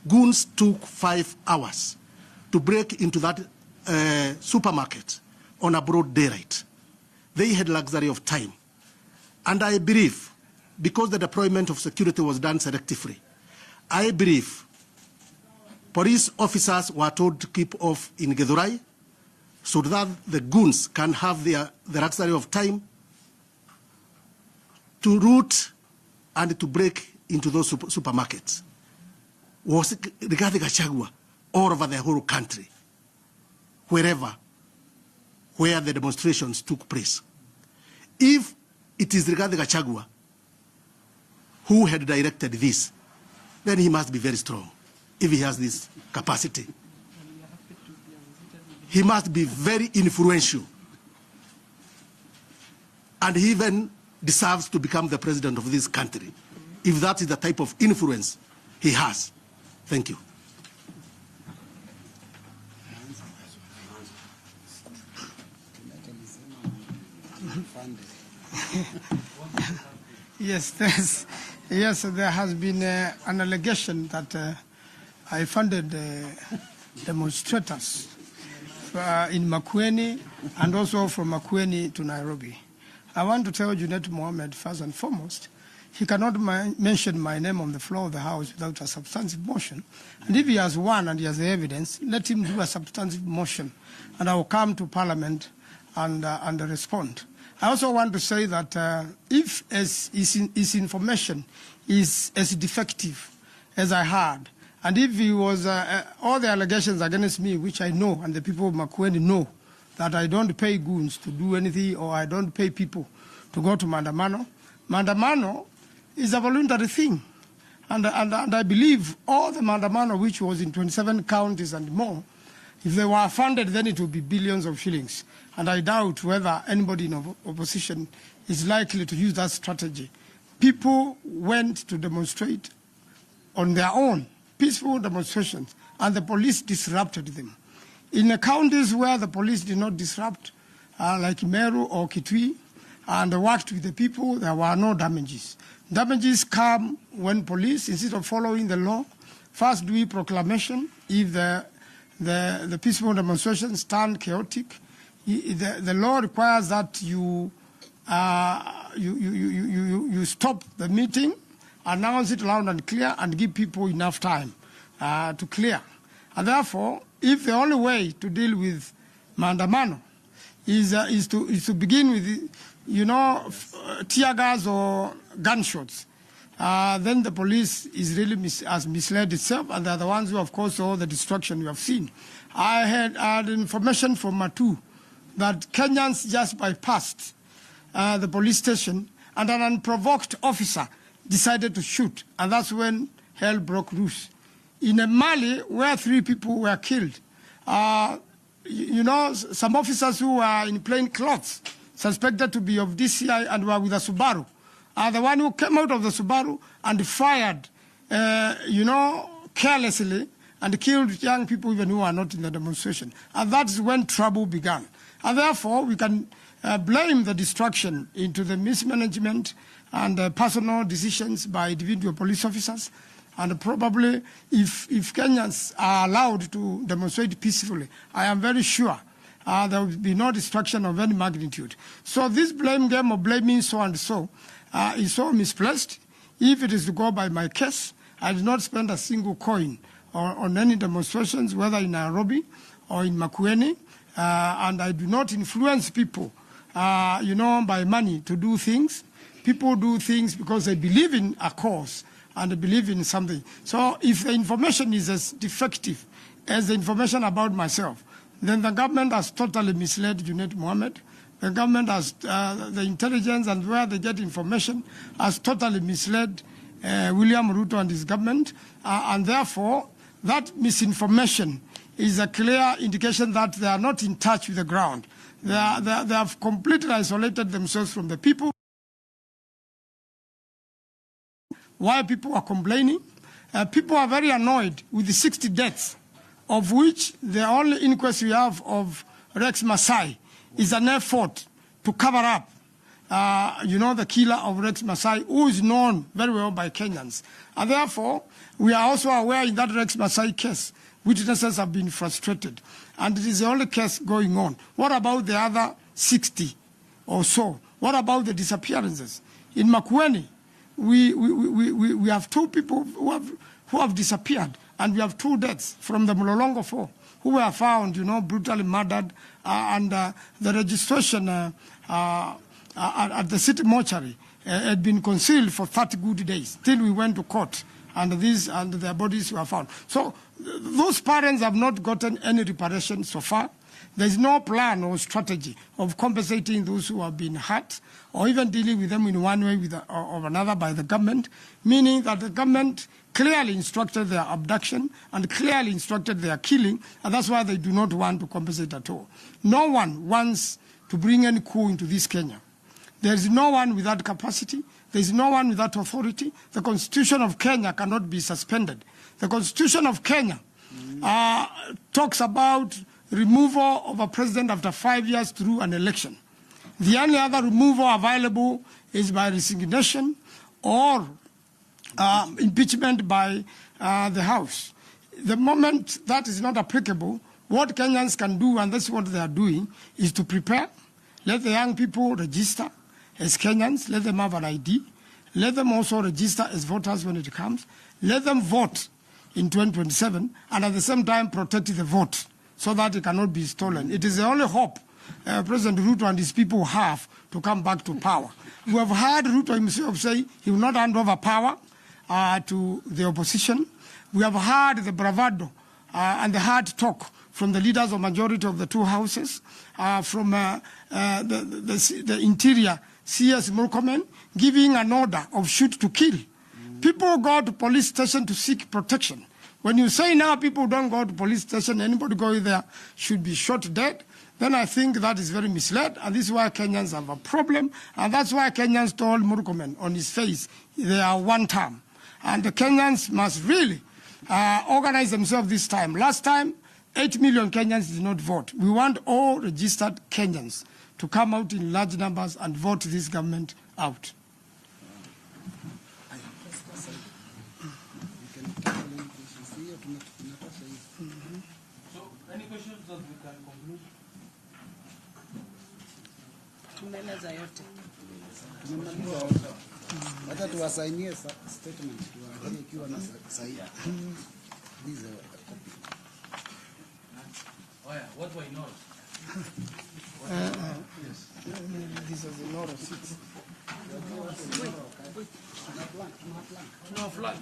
goons took 5 hours to break into that supermarket on a broad daylight. They had luxury of time. And I believe, because the deployment of security was done selectively, I believe police officers were told to keep off in Githurai so that the goons can have the luxury of time to root and to break into those supermarkets. Was regarding Gachagua all over the whole country, where the demonstrations took place. If it is regarding Gachagua who had directed this, then he must be very strong if he has this capacity. He must be very influential. And he even deserves to become the president of this country, if that is the type of influence he has. Thank you. Yes, yes, there has been an allegation that I funded demonstrators in Makueni and also from Makueni to Nairobi. I want to tell Junet Mohammed, first and foremost, he cannot mention my name on the floor of the House without a substantive motion. And if he has one and he has the evidence, let him do a substantive motion, and I will come to Parliament and respond. I also want to say that if his information is as defective as I heard, and if he was all the allegations against me, which I know and the people of Makueni know, that I don't pay goons to do anything or I don't pay people to go to Mandamano. Mandamano is a voluntary thing. And I believe all the Mandamano, which was in 27 counties and more, if they were funded, then it would be billions of shillings. And I doubt whether anybody in opposition is likely to use that strategy. People went to demonstrate on their own, peaceful demonstrations, and the police disrupted them. In the counties where the police did not disrupt, like Meru or Kitui, and worked with the people, there were no damages. Damages come when police, instead of following the law, first do a proclamation. If the peaceful demonstrations turn chaotic, the law requires that you stop the meeting, announce it loud and clear, and give people enough time to clear. And therefore, if the only way to deal with Mandamano is to begin with, tear gas or gunshots, then the police is really has misled itself, and they're the ones who, of course, all the destruction you have seen. I had information from Matu that Kenyans just bypassed the police station, and an unprovoked officer decided to shoot, and that's when hell broke loose. In Mali, where 3 people were killed, some officers who were in plain clothes, suspected to be of DCI and were with a Subaru, are the one who came out of the Subaru and fired, carelessly, and killed young people even who are not in the demonstration. And that's when trouble began. And therefore, we can blame the destruction into the mismanagement and personal decisions by individual police officers. And probably, if Kenyans are allowed to demonstrate peacefully, I am very sure there will be no destruction of any magnitude. So this blame game of blaming so and so is so misplaced. If it is to go by my case, I did not spend a single coin on any demonstrations, whether in Nairobi or in Makueni, and I do not influence people, by money to do things. People do things because they believe in a cause and believe in something. So if the information is as defective as the information about myself, then the government has totally misled Junet Mohammed. The government has, the intelligence and where they get information has totally misled William Ruto and his government. And therefore, that misinformation is a clear indication that they are not in touch with the ground. They have completely isolated themselves from the people. Why people are complaining? People are very annoyed with the 60 deaths, of which the only inquest we have of Rex Masai is an effort to cover up the killer of Rex Masai, who is known very well by Kenyans. And therefore, we are also aware in that Rex Masai case, witnesses have been frustrated. And it is the only case going on. What about the other 60 or so? What about the disappearances? In Makueni, we have 2 people who have disappeared, and we have 2 deaths from the Mlolongo 4 who were found, brutally murdered, and the registration at the city mortuary had been concealed for 30 good days till we went to court, and their bodies were found. So those parents have not gotten any reparation so far. There is no plan or strategy of compensating those who have been hurt, or even dealing with them in one way or another by the government, meaning that the government clearly instructed their abduction and clearly instructed their killing, and that's why they do not want to compensate at all. No one wants to bring any coup into this Kenya. There is no one with that capacity. There is no one with that authority. The Constitution of Kenya cannot be suspended. The Constitution of Kenya talks about removal of a president after 5 years through an election. The only other removal available is by resignation or impeachment by the House. The moment that is not applicable, what Kenyans can do, and that's what they are doing, is to prepare. Let the young people register as Kenyans. Let them have an ID. Let them also register as voters when it comes. Let them vote in 2027, and at the same time protect the vote so that it cannot be stolen. It is the only hope President Ruto and his people have to come back to power. We have heard Ruto himself say he will not hand over power to the opposition. We have heard the bravado and the hard talk from the leaders of majority of the 2 houses, from the interior CS Murkomen, giving an order of shoot to kill. People go to police station to seek protection. When you say now people don't go to police station, anybody going there should be shot dead, then I think that is very misled, and this is why Kenyans have a problem, and that's why Kenyans told Murkomen on his face they are one term. And the Kenyans must really organize themselves this time. Last time, 8 million Kenyans did not vote. We want all registered Kenyans to come out in large numbers and vote this government out. So, any questions that we can conclude? Tumeeleza yote. Hata tuwasainie statement tuwaangalie ikiwa na sahihi. Hizo copy. What were yours? Yes. These are the no receipts. No flag.